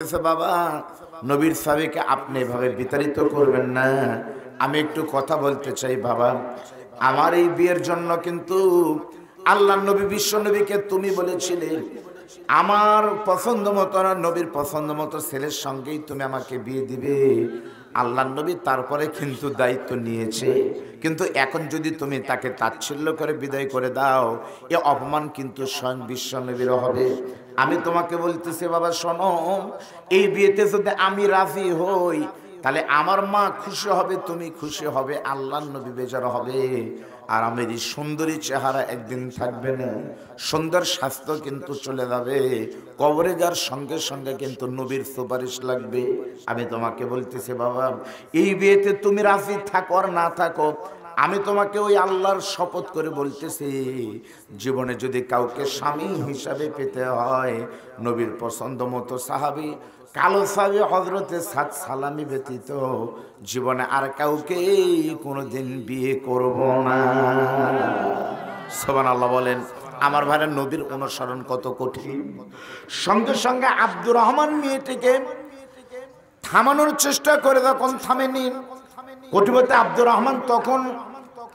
বাবা নবীর সাহাবীকে আপনি এভাবে বিতাড়িত করবেন না। আমি একটু কথা বলতে চাই বাবা। আমার এই বিয়ের জন্য কিন্তু আল্লাহর নবী বিশ্ব নবীকে তুমি বলেছিলে আমার পছন্দ মতো নবীর পছন্দ মতো ছেলের সঙ্গেই তুমি আমাকে বিয়ে দিবে। আল্লাহর নবী তারপরে কিন্তু দায়িত্ব নিয়েছে, কিন্তু এখন যদি তুমি তাকে তাচ্ছিল্য করে বিদায় করে দাও, এ অপমান কিন্তু স্বয়ং বিশ্ব নবীর হবে। আমি তোমাকে বলতেছি বাবা শোনো, এই বিয়েতে যদি আমি রাজি হই তাহলে আমার মা খুশি হবে, তুমি খুশি হবে, আল্লাহর নবী বেজার হবে। আর আমার এই সুন্দরী চেহারা একদিন থাকবে না, সুন্দর স্বাস্থ্য কিন্তু চলে যাবে। কবরে যার সঙ্গে সঙ্গে কিন্তু নবীর সুপারিশ লাগবে। আমি তোমাকে বলতেছি বাবা, এই বিয়েতে তুমি রাজি থাকো আর না থাকো, আমি তোমাকে ওই আল্লাহর শপথ করে বলতেছি, জীবনে যদি কাউকে স্বামী হিসাবে পেতে হয়, নবীর পছন্দ মতো সাহাবী কালো সাহাবী হযরতে সাদ সালামি ব্যতীত জীবনে আর কাউকে কোনোদিন বিয়ে করব না। সুবহানাল্লাহ বলেন। আমার ভাইরা, নবীর অনুসরণ কত কঠিন। সঙ্গে সঙ্গে আব্দুর রহমান মেয়েটিকে থামানোর চেষ্টা করে, তখন থামেনি। কোটিপতি আব্দুর রহমান তখন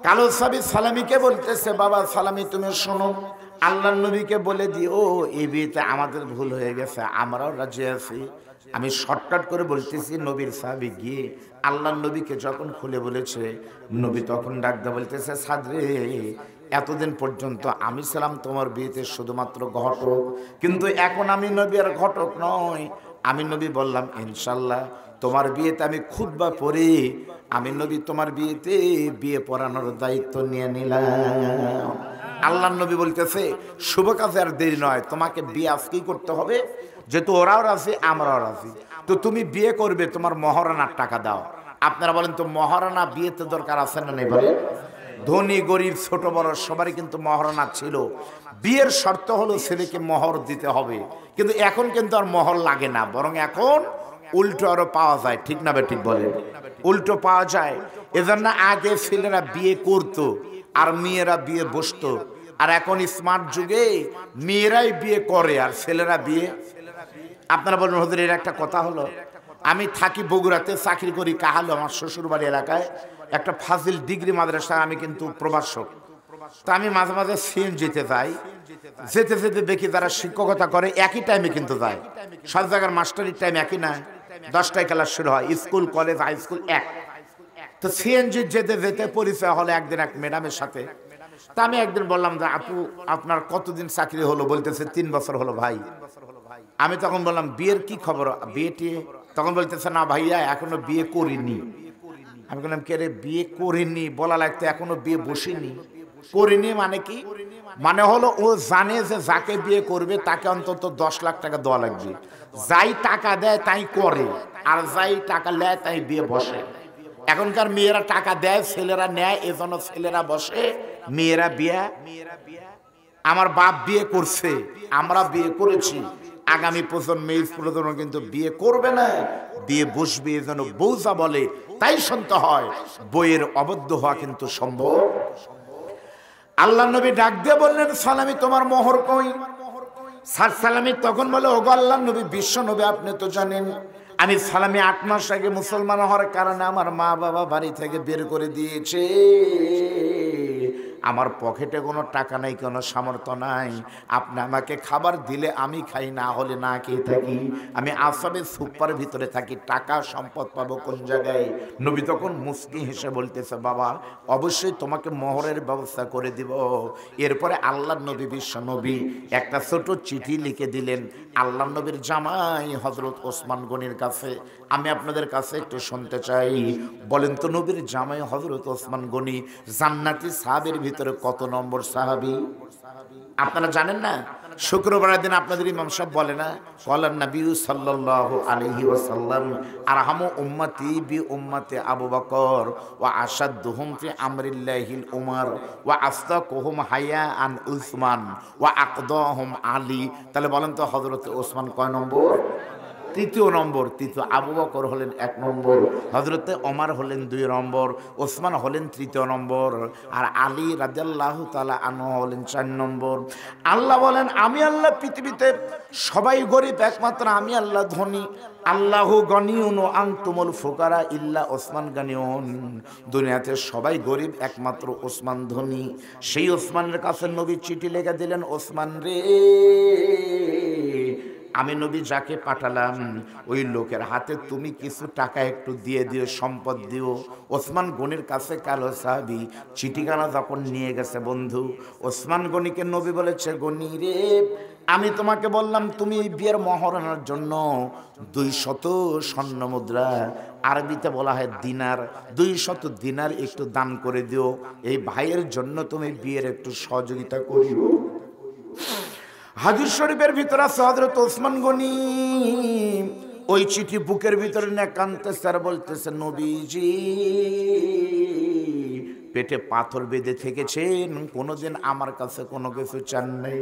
কালো সাহাবী সালামীকে বলতেছে, বাবা সালামী তুমি শোনো, আল্লাহর নবীকে বলে দিও এই বিয়েতে আমাদের ভুল হয়ে গেছে, আমরাও রাজি আছি। আমি শর্টকাট করে বলতেছি, নবীর সাহাবী গিয়ে আল্লাহর নবীকে যখন খুলে বলেছে, নবী তখন ডাকতে বলতেছে, সাদরে এতদিন পর্যন্ত আমি ছিলাম তোমার বিয়েতে শুধুমাত্র ঘটক, কিন্তু এখন আমি নবী আর ঘটক নয়। আমি নবী বললাম ইনশাল্লাহ তোমার বিয়েতে আমি খুতবা পড়ে আমি নবী তোমার বিয়েতে বিয়ে পড়ানোর দায়িত্ব নিয়ে নিলাম। আল্লাহর নবী বলতেছে, শুভ কাজে আর দেরি নয়, তোমাকে বিয়ে আজকেই করতে হবে, যেহেতু ওরাও রাজি আমরাও রাজি। তো তুমি বিয়ে করবে, তোমার মহারানার টাকা দাও। আপনারা বলেন তো মহারানা বিয়েতে দরকার আছে না নেই? বলে ধনী গরিব ছোট বড় সবারই কিন্তু মহারানা ছিল। বিয়ের শর্ত হলো ছেলেকে মোহর দিতে হবে, কিন্তু এখন কিন্তু আর মোহর লাগে না, বরং এখন উল্টো আরো পাওয়া যায়। ঠিক না বে ঠিক বলে? উল্টো পাওয়া যায়। এজন্য আগে ছেলেরা বিয়ে করতো আর মেয়েরা বিয়ে বসতো, আর এখন স্মার্ট যুগে মেয়েরাই বিয়ে করে আর ছেলেরা বিয়ে। আপনারা বলেন হুজুর এর একটা কথা হলো। আমি থাকি বগুড়াতে, চাকরি করি কাহালু, আমার শ্বশুর বাড়ি এলাকায় একটা ফাজিল ডিগ্রি মাদ্রাসা, আমি কিন্তু প্রভাষক। তো আমি মাঝে মাঝে সিএনজিতে যাই, যেতে যেতে দেখি যারা শিক্ষকতা করে একই টাইমে কিন্তু যায়। সব জায়গার মাস্টারির টাইম একই না, 10টায় ক্লাস শুরু হয়, স্কুল কলেজ হাই স্কুল এক। তো সিএনজি যেতে যেতে পরিচয় হলো একদিন এক ম্যাডামের সাথে। তা আমি একদিন বললাম যে আপু আপনার কতদিন চাকরি হলো? বলতেছে 3 বছর হলো ভাই। আমি তখন বললাম বিয়ের কি খবর, বিয়েটি? তখন বলতেছে না ভাইয়া এখনো বিয়ে করিনি। আমি বললাম কে রে, বিয়ে করিনি বলা লাগতো, এখনো বিয়ে বসিনি। করিনি মানে কি? মানে হলো ও জানে যে যাকে বিয়ে করবে তাকে অন্তত 10 লাখ টাকা দেওয়া লাগবে। যাই টাকা দেয় তাই করে, আর যাই টাকা নেয় তাই বিয়ে বসে। এখনকার মেয়েরা টাকা দেয়, ছেলেরা নেয়, এজন্য ছেলেরা বসে, মেয়েরা বিয়ে। আমার বাপ বিয়ে করছে, আমরা বিয়ে করেছি, আগামী প্রজন্ম কিন্তু বিয়ে করবে না, বিয়ে বসবে। যেন বউ যা বলে তাই শুনতে হয়, বইয়ের অবদ্ধ হওয়া কিন্তু সম্ভব। আল্লাহ নবী ডাক দিয়ে বললেন, সালামী তোমার মোহর কই? সালামী তখন বলে, ওগো আল্লাহ নবী বিশ্ব নবী আপনি তো জানেন আমি সালামী 8 মাস আগে মুসলমান হওয়ার কারণে আমার মা বাবা বাড়ি থেকে বের করে দিয়েছে। আমার পকেটে কোনো টাকা নাই, কোনো সামর্থ্য নাই, আপনি আমাকে খাবার দিলে আমি খাই, না হলে না খেয়ে থাকি। আমি আসামের সুপার ভিতরে থাকি, টাকা সম্পদ পাবো কোন জায়গায়? নবী তখন মুস্কি হেসে বলতেছে, বাবা অবশ্যই তোমাকে মোহরের ব্যবস্থা করে দিব। এরপরে আল্লাহ নবী বিশ্ব নবী একটা ছোট চিঠি লিখে দিলেন আল্লাহ নবীর জামাই হযরত ওসমান গনির কাছে। আমি আপনাদের কাছে একটু শুনতে চাই, বলেন তো নবীর জামাই হযরত ওসমান গনি জান্নাতি সাহাবীর ভিতরে কত নম্বর সাহাবী? আপনারা জানেন না? শুক্রবারের দিন আপনাদের ইমাম সাহেব বলে না, কলান নবী সাল্লাল্লাহু আলাইহি ওয়াসাল্লাম আরহামু উম্মতি বি উম্মতি আবু বকর ওয়া আশাদুহুম ফি আমরিল্লাহিল উমর ওয়া আসতাকুহুম হায়াআন উসমান ওয়া আকদাহুম আলী। তাহলে বলেন তো হযরত ওসমান কয় নম্বর? তৃতীয় নম্বর, তৃতীয় আবু বকর হলেন 1 নম্বর, হযরতে ওমর হলেন 2 নম্বর, ওসমান হলেন 3 নম্বর, আর আলী রাদিয়াল্লাহু তাআলা আনহু হলেন 4 নম্বর। আল্লাহ বলেন আমি আল্লাহ পৃথিবীতে সবাই গরিব, একমাত্র আমি আল্লাহ ধনী। আল্লাহু গনিউন ওয়া আনতুমুল ফুকারা ইল্লা ওসমান গনিউন। দুনিয়াতে সবাই গরিব, একমাত্র ওসমান ধনী। সেই ওসমানের কাছে নবী চিঠি লিখে দিলেন, ওসমান রে, আমি নবী যাকে পাঠালাম ওই লোকের হাতে তুমি কিছু টাকা একটু দিয়ে দিও, সম্পদ দিও। ওসমান গনির কাছে কালো সাহাবী চিঠিখানা যখন নিয়ে গেছে বন্ধু, ওসমান গনিকে নবী বলেছে, গনি রে, আমি তোমাকে বললাম তুমি এই বিয়ের মহারণার জন্য 200 স্বর্ণ মুদ্রা, আরবিতে বলা হয় দিনার, 200 দিনার একটু দান করে দিও। এই ভাইয়ের জন্য তুমি বিয়ের একটু সহযোগিতা করিও। হাদিস শরীফের ভিতরে আছে হযরত ওসমান গনি ওই চিঠি বুকের ভিতরে নিয়ে কাঁদতেছে আর বলতেছে, নবীজি পেটে পাথর বেঁধে থেকেছেন, কোনোদিন আমার কাছে কোনো কিছু চান নাই।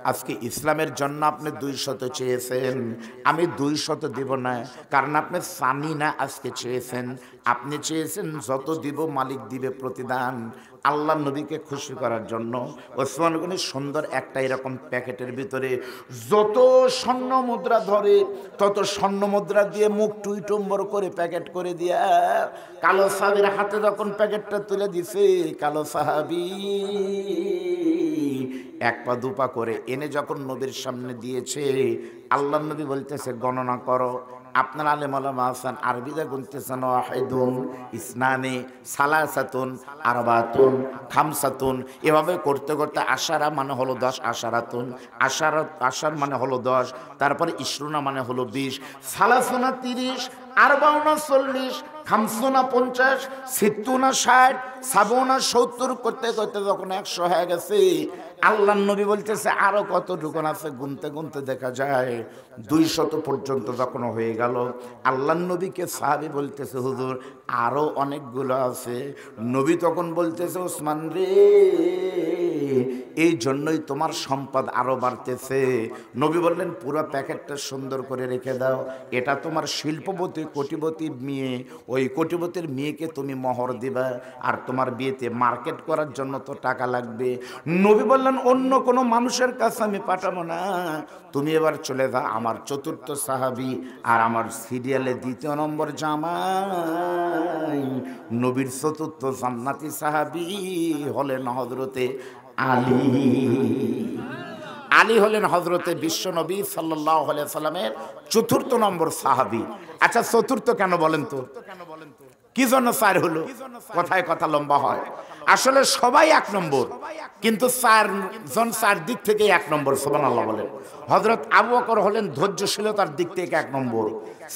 আজকে ইসলামের জন্য আপনি 200 চেয়েছেন, আমি 200 দিব না, কারণ আপনি সানি না আজকে চেয়েছেন, আপনি চেয়েছেন যত দিব মালিক দিবে প্রতিদান। আল্লাহ নবীকে খুশি করার জন্য ওসমান গনি সুন্দর একটা এরকম প্যাকেটের ভিতরে যত স্বর্ণ মুদ্রা ধরে তত স্বর্ণ মুদ্রা দিয়ে মুখ টুইটম্বর করে প্যাকেট করে দিয়া কালো সাহাবীর হাতে যখন প্যাকেটটা তুলে দিছে, কালো সাহাবী 1 পা 2 পা করে এনে যখন নবীর সামনে দিয়েছে, আল্লাহ নবী বলতেছে, গণনা করো। আপনার আলেম ওলামা আছেন, আরবিতে গুনতেছেন, ওয়াহিদুন, ইসনানি, সালাসাতুন, আরবাতুন, খামসাতুন, এভাবে করতে করতে আশারা মানে হলো 10, আশারাতুন, আশার মানে হলো 10, তারপরে ইশরুনা মানে হলো 20, সালাসুনা 30, আরবাউনা 40, খামসুনা 50, সিত্তুনা 60, সাবুনা 70 করতে করতে যখন 100 হয়ে গেছে, আল্লাহ নবী বলতেছে আরো কতটুকু আছে, গুনতে গুনতে দেখা যায় 200 পর্যন্ত যখন হয়ে গেল, আল্লাহ নবীকে সাহাবী বলতেছে, হুজুর আরো অনেকগুলো আছে। নবী তখন বলতেছে, ওসমান রে, এই জন্যই তোমার সম্পদ আরো বাড়তেছে। নবী বললেন, পুরো প্যাকেটটা সুন্দর করে রেখে দাও, এটা তোমার শিল্পপতি কোটিপতি মেয়ে, ওই কোটিপতির মেয়েকে তুমি মোহর দিবা, আর তোমার বিয়েতে মার্কেট করার জন্য তো টাকা লাগবে। নবী বললেন, অন্য কোনো মানুষের কাছে আমি পাঠাবো না, তুমি এবার চলে যাও। আমার 4র্থ সাহাবী আর আমার সিরিয়ালে 2য় নম্বর জামাই, নবীর 4র্থ জান্নাতি সাহাবী হলেন হযরতে আলী। আলী হলেন হযরতে বিশ্বনবী সাল্লাল্লাহু আলাইহি সাল্লামের 4র্থ নম্বর সাহাবী। আচ্ছা 4র্থ কেন বলেন তো? কি জন্য 4 হলো? কথায় কথা লম্বা হয়। আসলে সবাই 1 নম্বর, কিন্তু 4 জন 4 দিক থেকে 1 নম্বর। সুবহানাল্লাহ বলেন। হযরত আবু বকর হলেন ধৈর্যশীলতার দিক থেকে 1 নম্বর,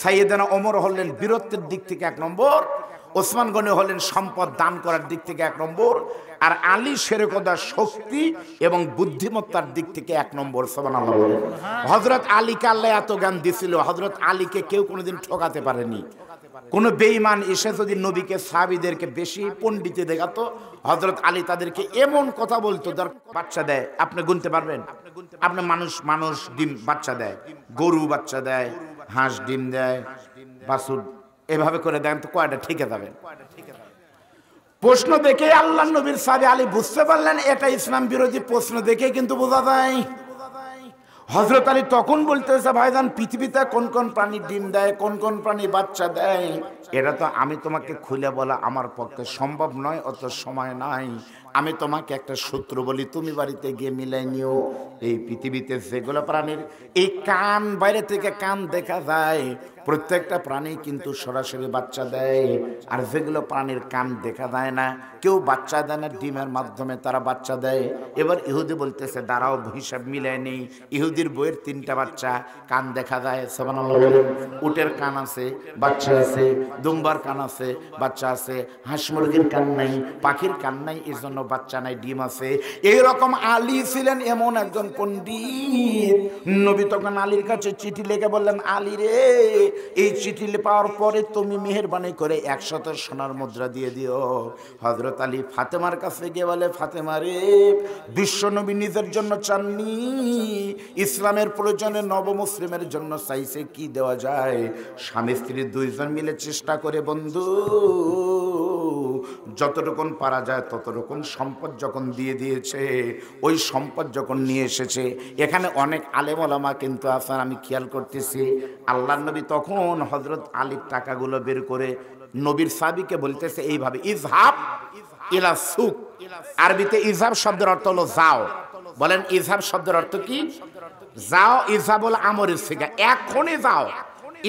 সাইয়েদনা ওমর হলেন বীরত্বের দিক থেকে 1 নম্বর, ওসমান গনি হলেন সম্পদ দান করার দিক থেকে 1 নম্বর, আর আলী শেরেকদার শক্তি এবং বুদ্ধিমত্তার দিক থেকে 1 নম্বর। সুবহানাল্লাহ বলেন। হযরত আলীকে আল্লাহ এত জ্ঞান দিছিল, হযরত আলীকে কেউ কোনোদিন ঠকাতে পারেনি। কোন বেঈমান এসে যদি নবীকে সাহাবীদেরকে বেশি পণ্ডিতে দেখাতো, হযরত আলী তাদেরকে এমন কথা বলতো, যার বাচ্চা দেয় আপনি গুনতে পারবেন? আপনি মানুষ ডিম বাচ্চা দেয়, গরু বাচ্চা দেয়, হাঁস ডিম দেয়, বাছুর, এভাবে করে দেন তো কয়টা ঠিকে যাবে? প্রশ্ন দেখে আল্লাহ নবীর সাহাবী আলী বুঝতে পারলেন এটা ইসলাম বিরোধী প্রশ্ন, দেখে কিন্তু বোঝা যায়। হযরত আলী তখন বলতেছে, ভাইজান পৃথিবীতে কোন কোন প্রাণী ডিম দেয়, কোন কোন প্রাণী বাচ্চা দেয়, এটা তো আমি তোমাকে খুলে বলা আমার পক্ষে সম্ভব নয়, অত সময় নাই। আমি তোমাকে একটা সূত্র বলি, তুমি বাড়িতে গিয়ে মিলাই নিও। এই পৃথিবীতে যেগুলো প্রাণীর এই কান, বাইরে থেকে কান দেখা যায়, প্রত্যেকটা প্রাণী কিন্তু সরাসরি বাচ্চা দেয়, আর যেগুলো প্রাণীর কান দেখা যায় না, কেউ বাচ্চা দেয় না, ডিমের মাধ্যমে তারা বাচ্চা দেয়। এবার ইহুদি বলতেছে, দাঁড়াও হিসাব মিলাই নেই। ইহুদির বইয়ের 3টা বাচ্চা, কান দেখা যায়, সুবহানাল্লাহ বলেন। উটের কান আছে, বাচ্চা আছে, দুম্বার কান আছে, বাচ্চা আছে, হাঁস মুরগির কান নাই, পাখির কান নাই, এর জন্য বাচ্চা নাই, ডিম আছে। এইরকম আলী ছিলেন এমন একজন পণ্ডিত। নবী তখন আলীর কাছে চিঠি লিখে বললেন, আলী রে, এই চিঠি পাওয়ার পরে তুমি মেহেরবানি করে 100 সোনার মুদ্রা দিয়ে দিও। হযরত আলী ফাতেমার কাছে গিয়ে বলে, ফাতেমা রে, বিশ্বনবী নিজের জন্য চাননি, ইসলামের প্রয়োজনে নবমুসলিমের জন্য চাইছে, কি দেওয়া যায়? স্বামী স্ত্রী দুইজন মিলে চেষ্টা করে বন্ধু যতটুকুন পারা যায় ততটুকুন সম্পদ যখন দিয়ে দিয়েছে, ওই সম্পদ যখন নিয়ে এসেছে, এখানে অনেক আলেম ওলামা কিন্তু আছেন, আমি খেয়াল করতেছি। আল্লাহর নবী তখন হযরত আলীর টাকাগুলো বের করে নবীর সাহাবীকে বলতেছে এইভাবে, ইজহাব ইলা সুক। আরবিতে ইজহাব শব্দের অর্থ হলো যাও। বলেন ইজহাব শব্দের অর্থ কি? যাও। ইজহাবুল আমরের সিগা, এখনই যাও।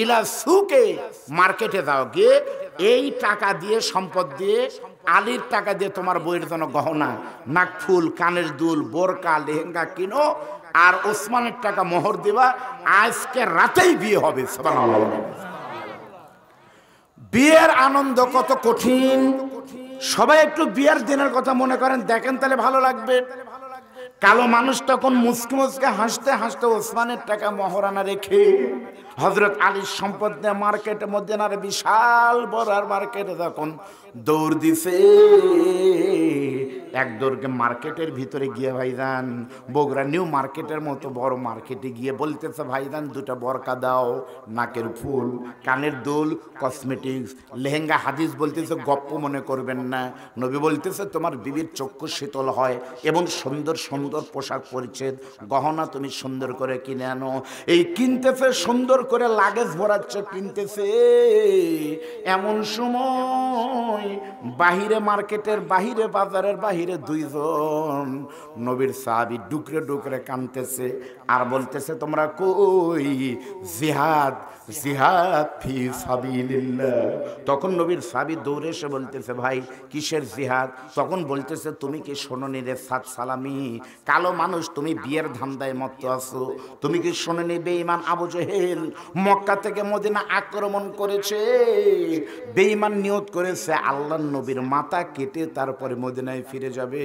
ইলা সুকে, মার্কেটে যাও, গিয়ে এই টাকা দিয়ে, সম্পদ দিয়ে, আলীর টাকা দিয়ে তোমার বইয়ের জন্য গহনা, নাকফুল, কানের দুল, বোরকা, লেহেঙ্গা কিনো, আর ওসমানের টাকা মোহর দিবা, আজকে রাতেই বিয়ে হবে। সুবহানাল্লাহ। বিয়ের আনন্দ কত কঠিন। সবাই একটু বিয়ের দিনের কথা মনে করেন, দেখেন তাহলে ভালো লাগবে। কালো মানুষ তখন মুচকে মুচকে হাসতে হাসতে ওসমানের টাকা মহারানা রেখে হযরত আলীর সম্পদ নিয়ে মার্কেটের মধ্যে, না বিশাল বড় মার্কেটে যখন দৌড় দিছে, এক দৌড়কে মার্কেটের ভিতরে গিয়ে ভাইজান, বগুড়া নিউ মার্কেটের মতো বড় মার্কেটে গিয়ে বলতেছে, ভাইজান দুটা বরকা দাও, নাকের ফুল, কানের দুল, কসমেটিক্স, লেহেঙ্গা। হাদিস বলতেছে, গপ্প মনে করবেন না, নবী বলতেছে তোমার বিবির চক্ষু শীতল হয় এবং সুন্দর সুন্দর পোশাক পরিচ্ছেদ, গহনা তুমি সুন্দর করে কিনে আনো। এই কিনতেছে, সুন্দর করে লাগেজ ভরাচ্ছে, কিনতেছে। এমন সময় বাহিরে, মার্কেটের বাহিরে, বাজারের বাহিরে দুইজন নবীর সাহাবী ডুকরে ডুকরে কাঁদতেছে আর বলতেছে, তোমরা কই? জিহাদ, জিহাদ ফি সাবিলিল্লাহ। তখন নবীর সাহাবী দৌড়ে এসে বলতেছে, ভাই কিসের জিহাদ? তখন বলতেছে, তুমি কি শোনোনি রে সাত সালামি, কালো মানুষ, তুমি বিয়ের ধান্দায় মত্ত আছো। তুমি কি শোনোনি বেঈমান আবু জেহেল মক্কা থেকে মদিনা আক্রমণ করেছে, বেঈমান নিয়ত করেছে আল্লাহর নবীর মাথা কেটে তারপরে মদিনায় ফিরে যাবে,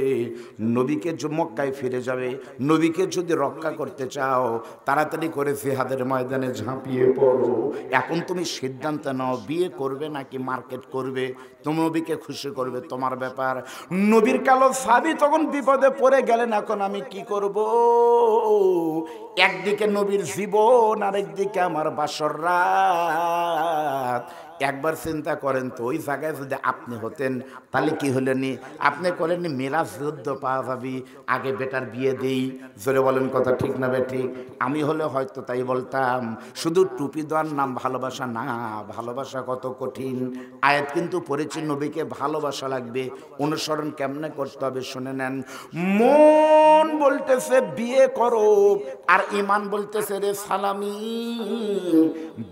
নবীকে মক্কায় ফিরে যাবে। নবীকে যদি রক্ষা করতে চাও, তাড়াতাড়ি করে জিহাদের ময়দানে ঝাঁপিয়ে পড়ো। এখন তুমি সিদ্ধান্ত নাও, বিয়ে করবে নাকি মার্কেট করবে, তুমি নবীকে খুশি করবে, তোমার ব্যাপার। নবীর কালো সাহাবী তখন বিপদে পড়ে গেলেন, এখন আমি কি করব? একদিকে নবীর জীবন, আরেকদিকে আমার বাসর রাত। একবার চিন্তা করেন তো, ওই জায়গায় যদি আপনি হতেন তাহলে কি হলেনি? আপনি করেননি মেরাজ যুদ্ধ পাওয়া যাবি, আগে বেটার বিয়ে দেই। জোরে বলেন কথা ঠিক না বেঠিক? আমি হলে হয়তো তাই বলতাম। শুধু টুপি দেওয়ার নাম ভালোবাসা না, ভালোবাসা কত কঠিন। আয়াত কিন্তু পড়েছি, নবীকে ভালোবাসা লাগবে। অনুসরণ কেমনে করতে হবে শুনে নেন। মন বলতেছে বিয়ে করো, আর ইমান বলতেছে রে সালামি।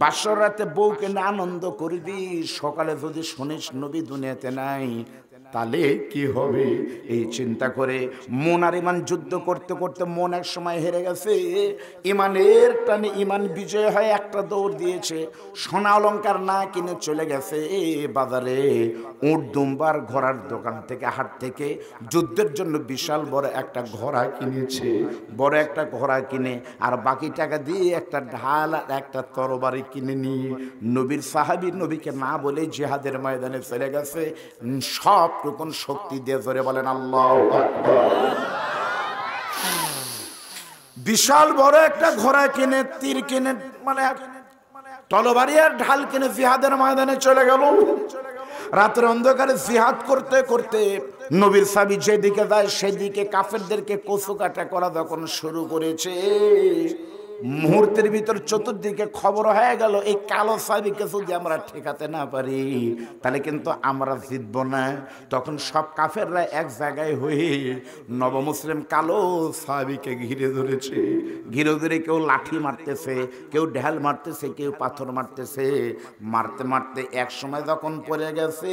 বাসর রাতে বউকে না আনন্দ করবি, সকালে যদি শুনিস নবী দুনিয়াতে নাই, তাহলে কি হবে? এই চিন্তা করে মন আর ইমান যুদ্ধ করতে করতে মন এক সময় হেরে গেছে। ইমানের টানে ইমান বিজয় হয়, একটা দৌড় দিয়েছে, সোনা অলংকার না কিনে চলে গেছে বাজারে। উট দুম্বার ঘোড়ার দোকান থেকে, হাট থেকে যুদ্ধের জন্য বিশাল বড় একটা ঘোড়া কিনেছে। বড় একটা ঘোড়া কিনে আর বাকি টাকা দিয়ে একটা ঢাল আর একটা তরবারি কিনে নিয়ে নবীর সাহাবী নবীকে না বলে জিহাদের ময়দানে চলে গেছে। সব টুকুন শক্তি দিয়ে ধরে বলেন আল্লাহু আকবার। বিশাল বড় একটা ঘোড়া কিনে, তীর কিনে, মানে তরবারি আর ঢাল কিনে জিহাদের ময়দানে চলে গেল। রাতের অন্ধকারে জিহাদ করতে করতে নবীর সাহাবী যেদিকে যায় সেদিকে কাফেরদেরকে কচু কাটা করা যখন শুরু করেছে, মুহূর্তের ভিতর চতুর্দিকে খবর হয়ে গেল, এই কালো সাহাবীকে যদি আমরা ঠেকাতে না পারি তাহলে কিন্তু আমরা জিতব না। তখন সব কাফেররা এক জায়গায় হয়ে নবমুসলিম কালো সাহাবীকে ঘিরে ধরেছে। ঘিরে ধরে কেউ লাঠি মারতেছে, কেউ ঢাল মারতেছে, কেউ পাথর মারতেছে। মারতে মারতে এক সময় যখন পড়ে গেছে,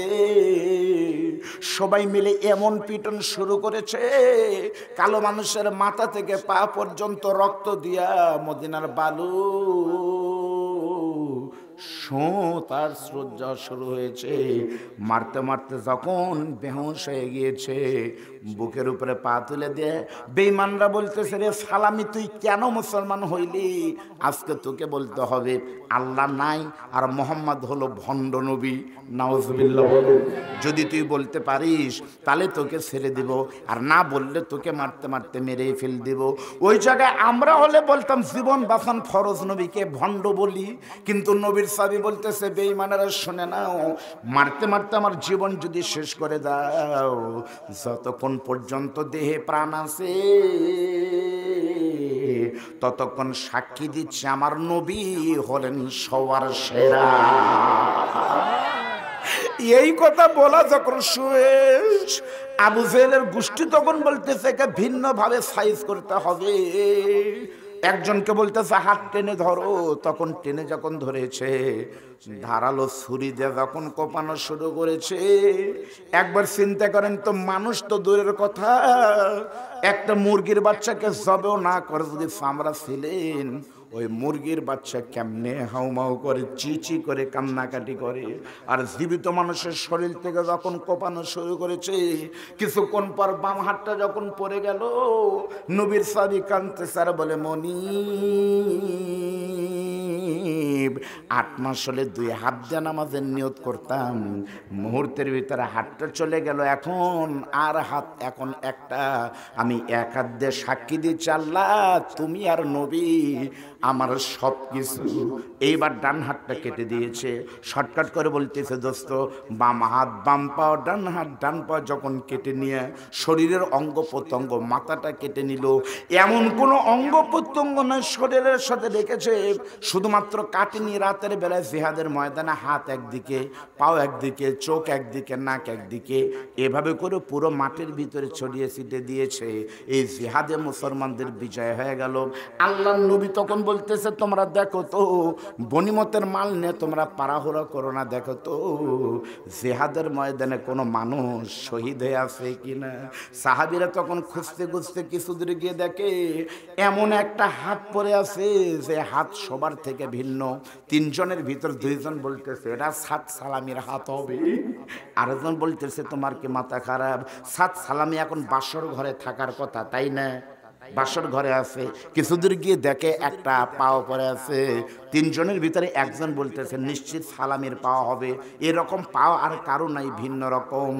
সবাই মিলে এমন পিটন শুরু করেছে, কালো মানুষের মাথা থেকে পা পর্যন্ত রক্ত দিয়া মদিনার বালু তার শ্রদ্ধা শুরু হয়েছে। মারতে মারতে যখন বেহুশ হয়ে গিয়েছে, বুকের উপরে পা তুলে দিয়ে বেঈমানরা বলতেছে, রে সালামি তুই কেন মুসলমান হইলি? আজকে তোকে বলতে হবে আল্লাহ নাই আর মোহাম্মদ হলো ভণ্ড নবী। নাউজুবিল্লাহ। যদি তুই বলতে পারিস তাহলে তোকে ছেড়ে দিব, আর না বললে তোকে মারতে মারতে মেরেই ফেল দিব। ওই জায়গায় আমরা হলে বলতাম জীবন বাঁচান ফরজ নবীকে ভণ্ড বলি, কিন্তু নবীর সাহাবী বলতেছে বেঈমানেরা শুনে নাও, মারতে মারতে আমার জীবন যদি শেষ করে দাও, যতক্ষণ পর্যন্ত দেহে প্রাণ আছে ততক্ষণ সাক্ষী দিচ্ছে আমার নবী হলেন সবার সেরা। এই কথা বলা যখন শেষ, আবু জেহেলের গোষ্ঠী তখন বলতেছে একে ভিন্ন ভাবে সাইজ করতে হবে। একজনকে বলতেছে হাত টেনে ধরো, তখন টেনে যখন ধরেছে, ধারালো ছুরি দিয়ে যখন কোপানো শুরু করেছে, একবার চিন্তা করেন তো, মানুষ তো দূরের কথা, একটা মুরগির বাচ্চাকে জবেও না করে যদি চামড়া ছিলেন, ওই মুরগির বাচ্চা কেমনে হাউমাউ করে, চিচি করে, কান্নাকাটি করে। আর জীবিত মানুষের শরীর থেকে যখন কোপানো শুরু করেছে, কিছুক্ষণ পর বাম হাতটা যখন পড়ে গেল, নবীর সাহাবী কাঁদতেছে আর বলে, মনি 8 মাস হলে 2 হাত দিয়ে নামাজের নিয়ত করতাম, মুহূর্তের ভিতরে হাতটা চলে গেল, এখন আর হাত এখন একটা, আমি এক হাত দিয়ে সাক্ষী দিচ্ছি আল্লাহ তুমি আর নবী আমার সব কিছু। এইবার ডান হাতটা কেটে দিয়েছে, শর্টকাট করে বলতেছে দোস্ত, বাম হাত বাম পাও, ডান হাত ডান পাও যখন কেটে নিয়ে শরীরের অঙ্গ প্রত্যঙ্গ, মাথাটা কেটে নিল, এমন কোনো অঙ্গ প্রত্যঙ্গ নয় শরীরের সাথে রেখেছে, শুধুমাত্র কাটেনি। রাতের বেলায় জিহাদের ময়দানে হাত একদিকে, পাও একদিকে, চোখ একদিকে, নাক একদিকে, এভাবে করে পুরো মাঠের ভিতরে ছড়িয়ে ছিটে দিয়েছে। এই জিহাদে মুসলমানদের বিজয় হয়ে গেল। আল্লাহর নবী তখন বলতেছে, তোমরা দেখো তো, গনিমতের মাল নিয়ে তোমরা পারাহুরা করো না, দেখো তো জিহাদের ময়দানে কোনো মানুষ শহীদ হয়ে আছে কিনা। সাহাবীরা তখন খুঁজতে খুঁজতে কিছু দূরে গিয়ে দেখে এমন একটা হাত পড়ে আছে যে হাত সবার থেকে ভিন্ন। 3 জনের ভিতর 2 জন বলতেছে এটা সাত সালামির হাত হবে, আরেকজন বলতেছে তোমার কি মাথা খারাপ, সাত সালামি এখন বাসর ঘরে থাকার কথা, তাই না? বাসর ঘরে আছে, কিছু দূর গিয়ে দেখে একটা পাও পরে আছে। 3 জনের ভিতরে একজন বলতেছে নিশ্চিত সালামির পাওয়া হবে, এরকম পাওয়া আর কারো নাই, ভিন্ন রকম।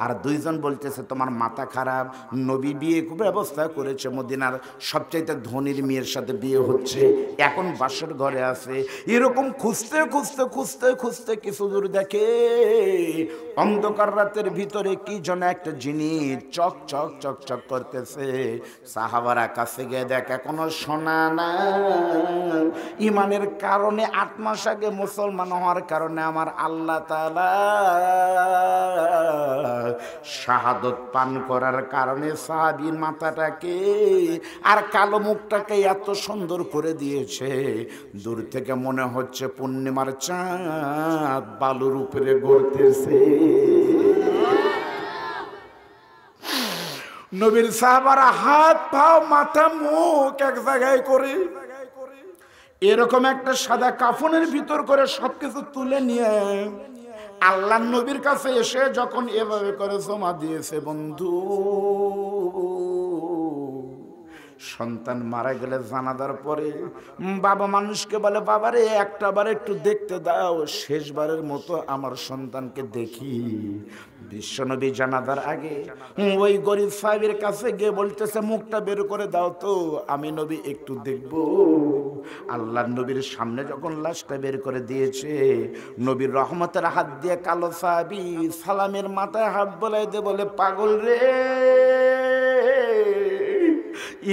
আর 2 জন বলতেছে তোমার মাথা খারাপ, নবী বিয়ে ব্যবস্থা করেছে, মদিনার সবচাইতে ধনীর মেয়ের সাথে বিয়ে হচ্ছে, এখন বাসর ঘরে আছে। এরকম খুঁজতে খুঁজতে খুঁজতে খুঁজতে কিছু দূর দেখে অন্ধকার রাতের ভিতরে কি যেন একটা জিনিস চক চক চক চক করতেছে। সাহাবারা কাছে গিয়ে দেখে কোনো সোনা না, ইমানের কারণে 8 মাস আগে মুসলমান হওয়ার কারণে আমার আল্লাহ তাআলা শাহাদত পান করার কারণে সাহাবীর মাথাটাকে আর কালো মুখটাকে এত সুন্দর করে দিয়েছে, দূর থেকে মনে হচ্ছে পূর্ণিমার চাঁদ বালুর উপরে গড়তেছে। নবীর সাহাবারা হাত পাও মাথা মুখ এক জায়গায় করে এরকম একটা সাদা কাফনের ভিতর করে সবকিছু তুলে নিয়ে আল্লাহর নবীর কাছে এসে যখন এভাবে করে জমা দিয়েছে, বন্ধু সন্তান মারা গেলে জানাজার পরে বাবা মানুষকে বলে, বাবারে একটা বার একটু দেখতে দাও, শেষবারের মতো আমার সন্তানকে দেখি। বিশ্বনবী জানাজার আগে ওই গরিব সাহেবের কাছে গিয়ে বলতেছে মুখটা বের করে দাও তো, আমি নবী একটু দেখব। আল্লাহর নবীর সামনে যখন লাশটা বের করে দিয়েছে, নবীর রহমতের হাত দিয়ে কালো সাহাবী সালামের মাথায় হাত বোলাই দিয়ে বলে, পাগল রে,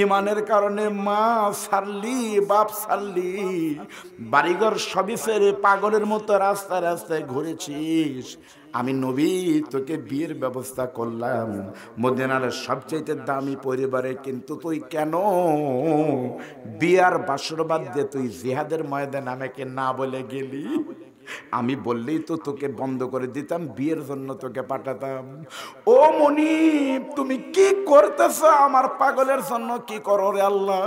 ইমানের কারণে মা ছাড়লি, বাপ ছাড়লি, বাড়িঘর সবই ছেড়ে পাগলের মতো রাস্তায় রাস্তায় ঘুরেছিস, আমি নবী তোকে বিয়ের ব্যবস্থা করলাম মদিনার সবচেয়ে দামি পরিবারে, কিন্তু তুই কেন বিয়ার বাসরবাদ দিয়ে তুই জিহাদের ময়দানে আমাকে না বলে গেলি? আমি বললেই তো তোকে বন্ধ করে দিতাম, বিয়ের জন্য তোকে পাঠাতাম। ও মনিব, তুমি কি করতেছো আমার পাগলের জন্য? কি করো রে আল্লাহ?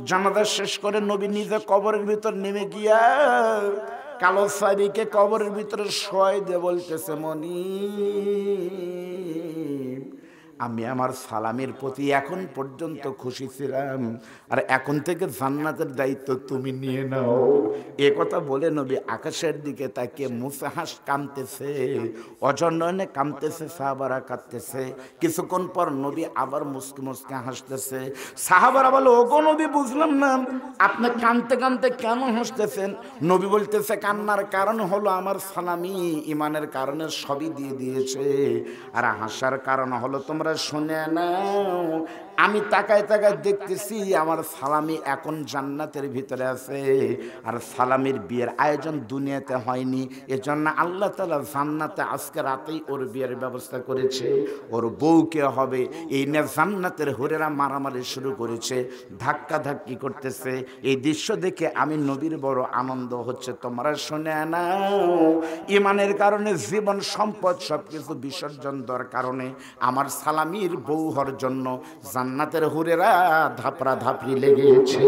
জানাজা শেষ করে নবী নিজে কবরের ভিতর নেমে গিয়া কালো সাহাবীকে কবরের ভিতরে শোয়াই দিয়ে বলতেছে, মনিব আমি আমার সালামের প্রতি এখন পর্যন্ত খুশি ছিলাম, আর এখন থেকে জান্নাতের দায়িত্ব তুমি নিয়ে নাও। এ কথা বলে নবী আকাশের দিকে তাকিয়ে মুছে হাস কাঁদতেছে, অজন্যনে কাঁদতেছে, সাহাবারা কাঁদতেছে। কিছুক্ষণ পর নবী আবার মুসকে মুসকে হাসতেছে। সাহাবারা বলে, ওগো নবী, বুঝলাম না আপনি কাঁদতে কাঁদতে কেন হাসতেছেন? নবী বলতেছে, কান্নার কারণ হলো আমার সালামি ইমানের কারণে সবই দিয়ে দিয়েছে, আর হাসার কারণ হলো তোমরা শুনে নাও, আমি তাকায় তাকায় দেখতেছি আমার সালামি এখন জান্নাতের ভিতরে আছে, আর সালামির বিয়ের আয়োজন দুনিয়াতে হয়নি, এজন্য আল্লাহ তাআলা জান্নাতে আজকে রাতেই ওর বিয়ের ব্যবস্থা করেছে। ওর বউকে হবে এই নিয়ে জান্নাতের হুরেরা মারামারি শুরু করেছে, ধাক্কা ধাক্কি করতেছে। এই দৃশ্য দেখে আমি নবীর বড় আনন্দ হচ্ছে। তোমরা শুনে নাও, ইমানের কারণে জীবন সম্পদ সবকিছু বিসর্জন দেওয়ার কারণে আমার সালামির বউ হওয়ার জন্য জান্নাতের হুরেরা ধাপড়া ধাপড়ি লেগেছে।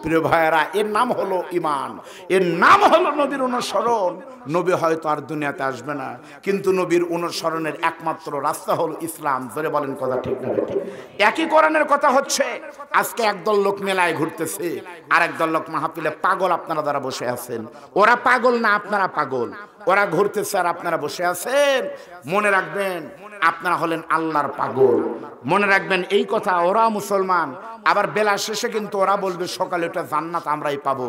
প্রিয় ভাইয়েরা, এর নাম হলো ইমান, এর নাম হলো নবীর অনুসরণ। নবী হয়তো আর দুনিয়াতে আসবে না, কিন্তু নবীর অনুসরণের একমাত্র রাস্তা হলো ইসলাম। ধরে বলেন কথা ঠিক না? একই কোরআনের কথা হচ্ছে। আজকে একদল লোক মেলায় ঘুরতেছে, আর একদল লোক মাহফিলে পাগল আপনারা যারা বসে আছেন। ওরা পাগল না, আপনারা পাগল। ওরা ঘুরতেছে আর আপনারা বসে আছেন। মনে রাখবেন, আপনারা হলেন আল্লাহর পাগল। মনে রাখবেন এই কথা। ওরা মুসলমান, আবার বেলা শেষে কিন্তু ওরা বলবে সকালে ওটা জান্নাত আমরাই পাবো।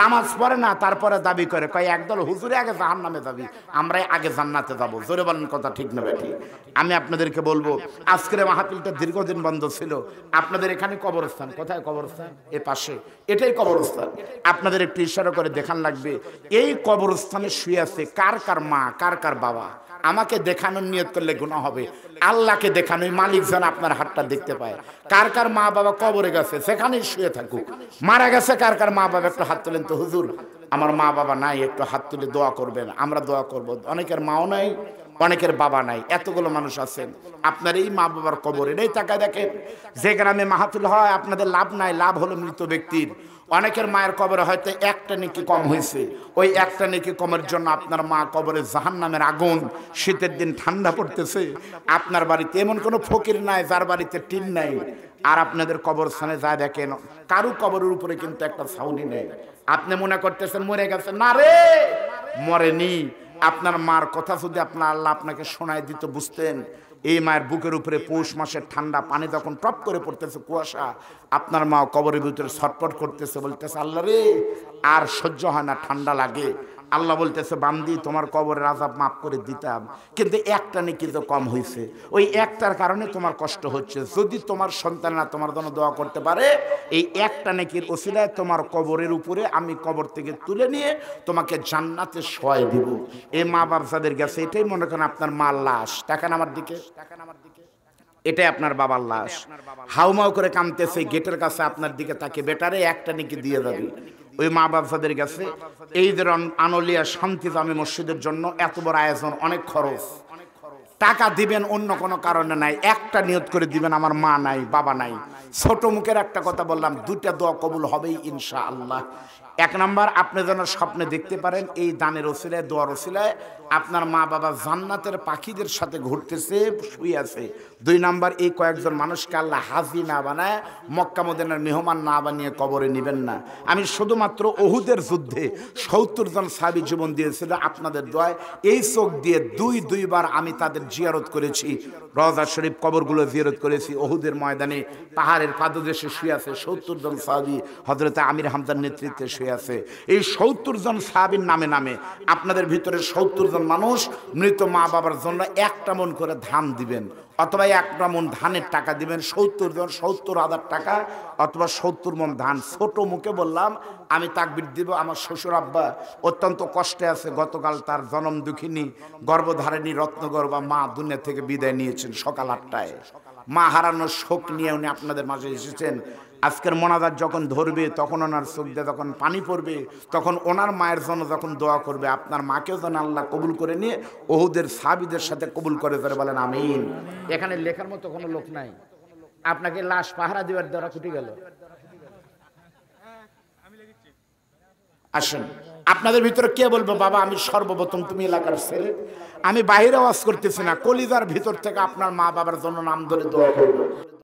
নামাজ পড়ে না, তারপরে দাবি করে, কয় একদল হুজুরে আগে জাহান্নামে যাবি, আমরাই আগে জান্নাতে যাবো। জোরে বলেন কথা ঠিক না বেঠিক? আমি আপনাদেরকে বলবো, আজকের মাহফিলটা দীর্ঘদিন বন্ধ ছিল। আপনাদের এখানে কবরস্থান, কোথায় কবরস্থান? এ পাশে, এটাই কবরস্থান। আপনাদের একটু ইশারা করে দেখান লাগবে, এই কবরস্থানে শুয়ে আছে কার কার মা, কার কার বাবা। আমাকে দেখানোর নিয়ত করলে গুনাহ হবে, আল্লাহকে দেখানো, মালিক যেন আপনার হাতটা দেখতে পায়। কার কার মা বাবা কবরে গেছে, সেখানেই শুয়ে থাকুক। মারা গেছে কার কার মা বাবা, একটু হাত তোলেন তো। হুজুর, আমার মা বাবা নাই, একটু হাত তুলে দোয়া করবেন। আমরা দোয়া করব। অনেকের মাও নাই, অনেকের বাবা নাই, এতগুলো মানুষ আছেন। আপনার এই মা বাবার কবর, এটাই তাকায় দেখেন। যে গ্রামে মাহফিল হয় আপনাদের লাভ নাই, লাভ হলো মৃত ব্যক্তির। অনেকের মায়ের কবরে হয়তো একটা নেকি কম হয়েছে, ওই একটা নেকি কমের জন্য আপনার মা কবরে জাহান্নামের আগুন। শীতের দিন ঠান্ডা পড়তেছে, আপনার বাড়িতে এমন কোনো ফকির নাই যার বাড়িতে টিন নাই, আর আপনাদের কবরস্থানে যা দেখেন কারু কবরের উপরে কিন্তু একটা ছাউনি নেই। আপনি মনে করতেছেন মরে গেছে, না রে, মরেনি। আপনার মার কথা যদি আপনার আল্লাহ আপনাকে শোনায় দিত, বুঝতেন এই মায়ের বুকের উপরে পৌষ মাসের ঠান্ডা পানি যখন টপ করে পড়তেছে, কুয়াশা, আপনার মা কবরের ভিতরে ছটপট করতেছে, বলতেছে আল্লাহ রে, আর সহ্য হয় না, ঠান্ডা লাগে। আল্লাহ বলতেছে, বান্দি, তোমার কবরের আযাব মাফ করে দিতাম, কিন্তু একটা নেকি তো কম হয়েছে, ওই একটার কারণে তোমার কষ্ট হচ্ছে। যদি তোমার সন্তানরা তোমার জন্য দোয়া করতে পারে, এই একটা নেকির ওসিলায় তোমার কবরের উপরে আমি কবর থেকে তুলে নিয়ে তোমাকে জান্নাতে শোয়াই দিব। এই মা বাপ যাদের গেছে, এটাই মনে করেন আপনার মার লাশ। টাকান আমার দিকে, এটাই আপনার বাবার লাশ। হাউমাউ করে কামতেছে গেটের কাছে আপনার দিকে তাকে, বেটারে একটা নেকি দিয়ে যাবে। ওই মা বাপ যাদের গেছে, এই যে আনলিয়া শান্তি জামে মসজিদের জন্য এত বড় আয়োজন, অনেক খরচ, টাকা দিবেন অন্য কোনো কারণে নাই, একটা নিয়ত করে দিবেন, আমার মা নাই, বাবা নাই। ছোট মুখের একটা কথা বললাম, দুইটা দোয়া কবুল হবেই ইনশাআল্লাহ। এক নাম্বার, আপনি যেন স্বপ্নে দেখতে পারেন এই দানের ওসিলায়, দোয়ার ওসিলায় আপনার মা বাবা জান্নাতের পাখিদের সাথে ঘুরতেছে, শুয়ে আছে। দুই নাম্বার, এই কয়েকজন মানুষকে আল্লাহ হাজি না বানায়, মক্কা মদিনার মেহমান না বানিয়ে কবরে নেবেন না। আমি শুধুমাত্র উহুদের যুদ্ধে ৭০ জন সাহাবী জীবন দিয়েছিল আপনাদের দোয়ায়। এই চোখ দিয়ে দুইবার আমি তাদের জিয়ারত করেছি, রওজা শরীফ কবরগুলো জিয়ারত করেছি। উহুদের ময়দানে পাহাড়ের পাদদেশে শুয়ে আছে ৭০ জন সাহাবী, হযরত আমির হামজার নেতৃত্বে শুয়ে আছে। এই ৭০ জন সাহাবীর নামে নামে আপনাদের ভিতরে ৭০ জন মানুষ মৃত মা বাবার জন্য একটা মন করে ধান দিবেন, অথবা একটা মন ধানের টাকা দিবেন। ৭০ জন ৭০,০০০ টাকা অথবা ৭০ মন ধান। ছোট মুখে বললাম, আমি তাকবীর দিব। আমার শ্বশুর আব্বা অত্যন্ত কষ্টে আছে, গতকাল তার জনম দুঃখিনী গর্ভধারিণী রত্নগর্ভা মা দুনিয়া থেকে বিদায় নিয়েছেন সকাল ৮টায়। মা হারানোর শোক নিয়ে উনি আপনাদের মাঝে এসেছেন। আজকের মোনাজাত যখন ধরবে, তখন ওনার চোখ দিয়ে যখন পানি পড়বে, তখন ওনার মায়ের জন্য যখন দোয়া করবে, আপনার মাকেও যেন আল্লাহ কবুল করে নিয়ে উহুদের সাহাবীদের সাথে কবুল করে ধরে বলেন আমিন। এখানে লেখার মতো কোনো লোক নাই, আপনাকে লাশ পাহারা দেওয়ার দ্বারা ছুটে গেল। আসেন, আপনাদের ভিতরে কে বলবো বাবা আমি সর্বপ্রথম, তুমি এলাকার ছেলে, আমি বাইরে ওয়াজ করতেছি না, কলিজার ভিতর থেকে আপনার মা বাবার জন্য নাম ধরে দোয়া করবো।